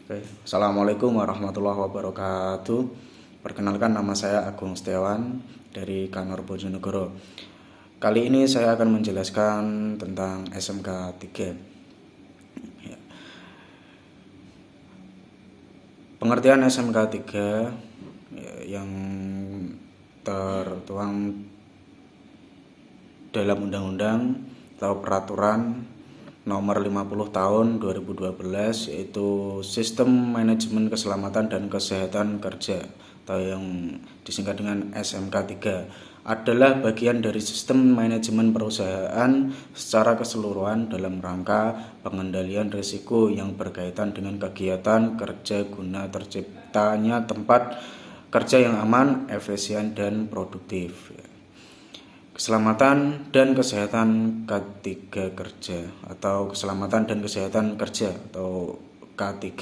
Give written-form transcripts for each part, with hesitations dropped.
Oke. Assalamualaikum warahmatullahi wabarakatuh. Perkenalkan, nama saya Agung Setiawan dari Kanor Bojonegoro. Kali ini saya akan menjelaskan tentang SMK 3. Ya. Pengertian SMK 3 yang tertuang dalam undang-undang atau peraturan nomor 50 tahun 2012, yaitu Sistem Manajemen Keselamatan dan Kesehatan Kerja atau yang disingkat dengan SMK 3, adalah bagian dari sistem manajemen perusahaan secara keseluruhan dalam rangka pengendalian risiko yang berkaitan dengan kegiatan kerja guna terciptanya tempat kerja yang aman, efisien, dan produktif. Keselamatan dan kesehatan K3 kerja atau keselamatan dan kesehatan kerja atau K3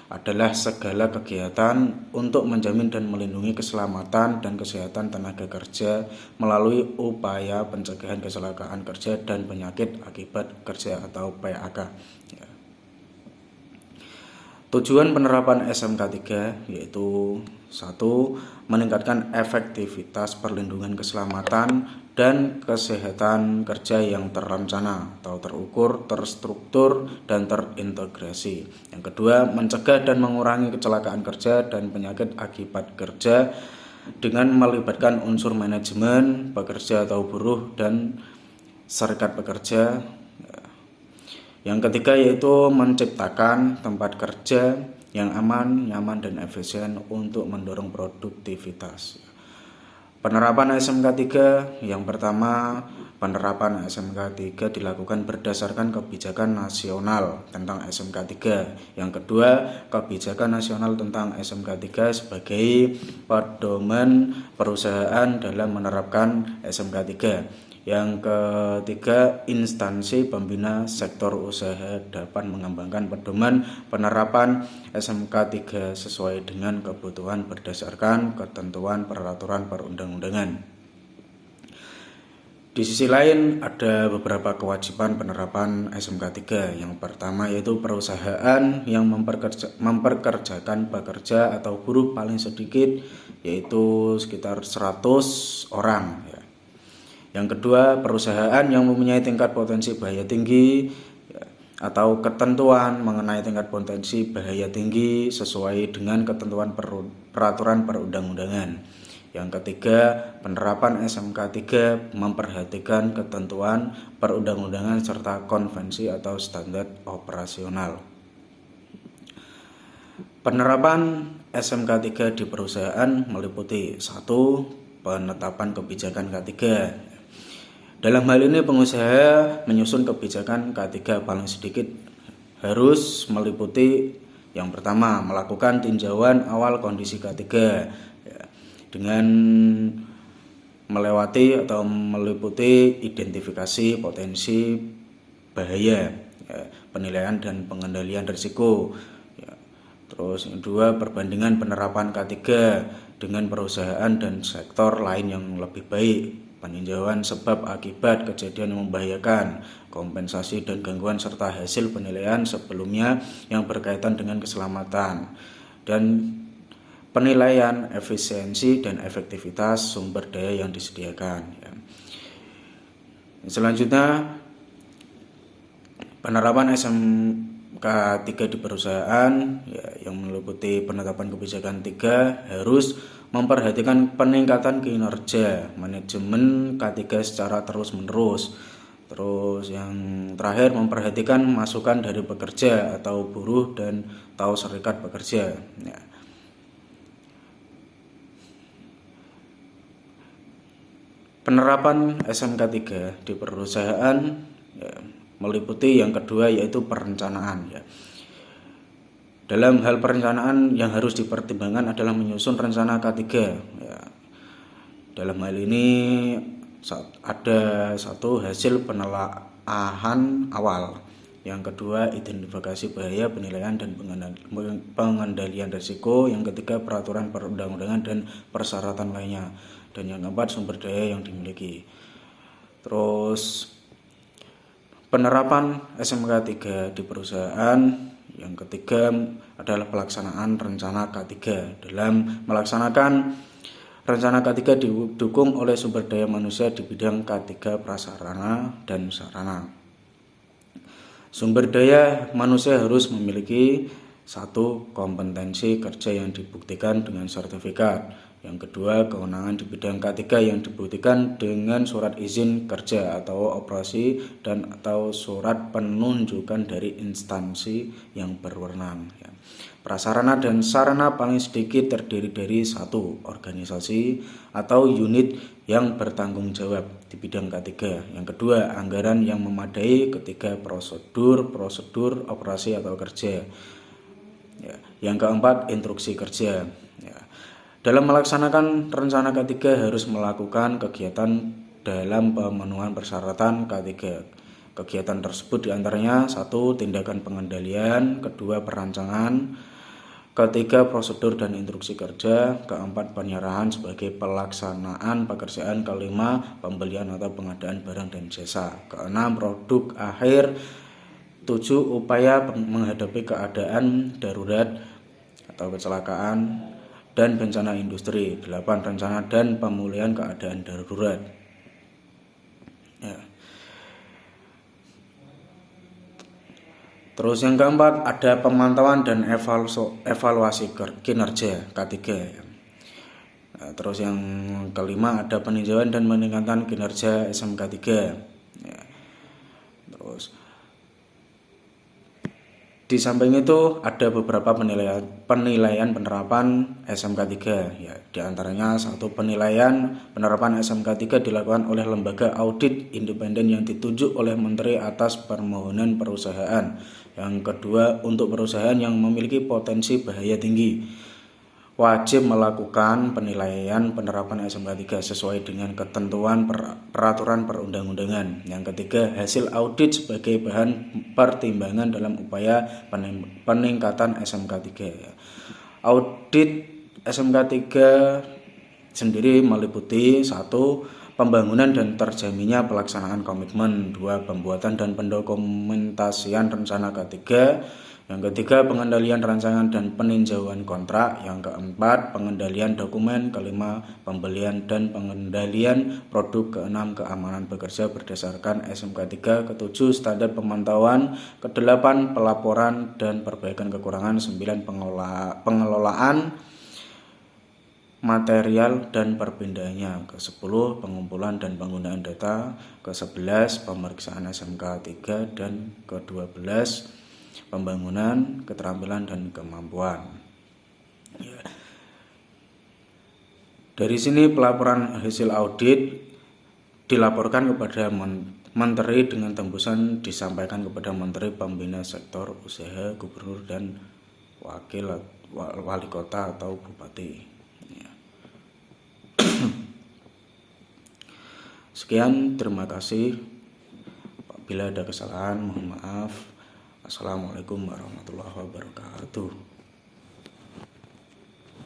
adalah segala kegiatan untuk menjamin dan melindungi keselamatan dan kesehatan tenaga kerja melalui upaya pencegahan kecelakaan kerja dan penyakit akibat kerja atau PAK. Tujuan penerapan SMK 3 yaitu: 1. Meningkatkan efektivitas perlindungan keselamatan dan kesehatan kerja yang terencana atau terukur, terstruktur, dan terintegrasi. Yang kedua, mencegah dan mengurangi kecelakaan kerja dan penyakit akibat kerja dengan melibatkan unsur manajemen, pekerja atau buruh, dan serikat pekerja. Yang ketiga yaitu menciptakan tempat kerja yang aman, nyaman, dan efisien untuk mendorong produktivitas. Penerapan SMK 3, yang pertama, penerapan SMK 3 dilakukan berdasarkan kebijakan nasional tentang SMK 3. Yang kedua, kebijakan nasional tentang SMK 3 sebagai pedoman perusahaan dalam menerapkan SMK 3. Yang ketiga, instansi pembina sektor usaha dapat mengembangkan pedoman penerapan SMK 3 sesuai dengan kebutuhan berdasarkan ketentuan peraturan perundang-undangan. Di sisi lain, ada beberapa kewajiban penerapan SMK 3. Yang pertama yaitu perusahaan yang memperkerjakan pekerja atau buruh paling sedikit yaitu sekitar 100 orang. Yang kedua, perusahaan yang mempunyai tingkat potensi bahaya tinggi atau ketentuan mengenai tingkat potensi bahaya tinggi sesuai dengan ketentuan peraturan perundang-undangan. Yang ketiga, penerapan SMK 3 memperhatikan ketentuan perundang-undangan serta konvensi atau standar operasional. Penerapan SMK 3 di perusahaan meliputi: 1. Penetapan kebijakan K3. Dalam hal ini, pengusaha menyusun kebijakan K3 paling sedikit harus meliputi: yang pertama, melakukan tinjauan awal kondisi K3 dengan meliputi identifikasi potensi bahaya, penilaian dan pengendalian risiko. Terus yang kedua, perbandingan penerapan K3 dengan perusahaan dan sektor lain yang lebih baik, peninjauan sebab akibat kejadian yang membahayakan, kompensasi dan gangguan, serta hasil penilaian sebelumnya yang berkaitan dengan keselamatan, dan penilaian efisiensi dan efektivitas sumber daya yang disediakan. Selanjutnya, penerapan SMK 3 di perusahaan yang meliputi penetapan kebijakan 3 harus memperhatikan peningkatan kinerja manajemen K3 secara terus-menerus. Terus yang terakhir, memperhatikan masukan dari pekerja atau buruh dan atau serikat pekerja. Penerapan SMK 3 di perusahaan meliputi yang kedua yaitu perencanaan. Dalam hal perencanaan yang harus dipertimbangkan adalah menyusun rencana K3. Dalam hal ini ada 1. Hasil penelaahan awal. Yang kedua, identifikasi bahaya, penilaian dan pengendalian risiko. Yang ketiga, peraturan perundang-undangan dan persyaratan lainnya. Dan yang keempat, sumber daya yang dimiliki. Terus penerapan SMK 3 di perusahaan Yang ketiga adalah pelaksanaan rencana K3. Dalam melaksanakan rencana K3 didukung oleh sumber daya manusia di bidang K3 prasarana dan sarana. Sumber daya manusia harus memiliki satu, kompetensi kerja yang dibuktikan dengan sertifikat. Yang kedua, kewenangan di bidang K3 yang dibuktikan dengan surat izin kerja atau operasi dan atau surat penunjukan dari instansi yang berwenang. Prasarana dan sarana paling sedikit terdiri dari satu, organisasi atau unit yang bertanggung jawab di bidang K3. Yang kedua, anggaran yang memadai. Ketiga, prosedur operasi atau kerja. Yang keempat, instruksi kerja. Dalam melaksanakan rencana K3 harus melakukan kegiatan dalam pemenuhan persyaratan K3. Kegiatan tersebut diantaranya satu, tindakan pengendalian, kedua, perancangan, ketiga, prosedur dan instruksi kerja, keempat, penyerahan sebagai pelaksanaan pekerjaan, kelima, pembelian atau pengadaan barang dan jasa, keenam, produk akhir, tujuh, upaya menghadapi keadaan darurat atau kecelakaan dan bencana industri, 8, rencana dan pemulihan keadaan darurat. Terus yang keempat ada pemantauan dan evaluasi kinerja K3. Terus yang kelima ada peninjauan dan meningkatkan kinerja SMK 3. Terus di samping itu ada beberapa penilaian penerapan SMK 3. Di antaranya satu, penilaian penerapan SMK 3 dilakukan oleh lembaga audit independen yang ditunjuk oleh Menteri atas permohonan perusahaan. Yang kedua, untuk perusahaan yang memiliki potensi bahaya tinggi wajib melakukan penilaian penerapan SMK 3 sesuai dengan ketentuan peraturan perundang-undangan. Yang ketiga, hasil audit sebagai bahan pertimbangan dalam upaya peningkatan SMK 3. Audit SMK 3 sendiri meliputi satu, pembangunan dan terjaminnya pelaksanaan komitmen, dua, pembuatan dan pendokumentasian rencana K3. Yang ketiga, pengendalian rancangan dan peninjauan kontrak. Yang keempat, pengendalian dokumen. Kelima, pembelian dan pengendalian produk. Keenam, keamanan bekerja berdasarkan SMK 3. Ketujuh, standar pemantauan. Kedelapan, pelaporan dan perbaikan kekurangan. 9, pengelolaan material dan perpindahannya. Ke-10, pengumpulan dan penggunaan data. Ke-11, pemeriksaan SMK 3. Dan ke-12, pembangunan keterampilan dan kemampuan. Dari sini pelaporan hasil audit dilaporkan kepada Menteri dengan tembusan disampaikan kepada Menteri Pembina Sektor Usaha, Gubernur dan Wali Kota atau Bupati. Sekian, terima kasih. Bila ada kesalahan mohon maaf. Assalamualaikum warahmatullahi wabarakatuh.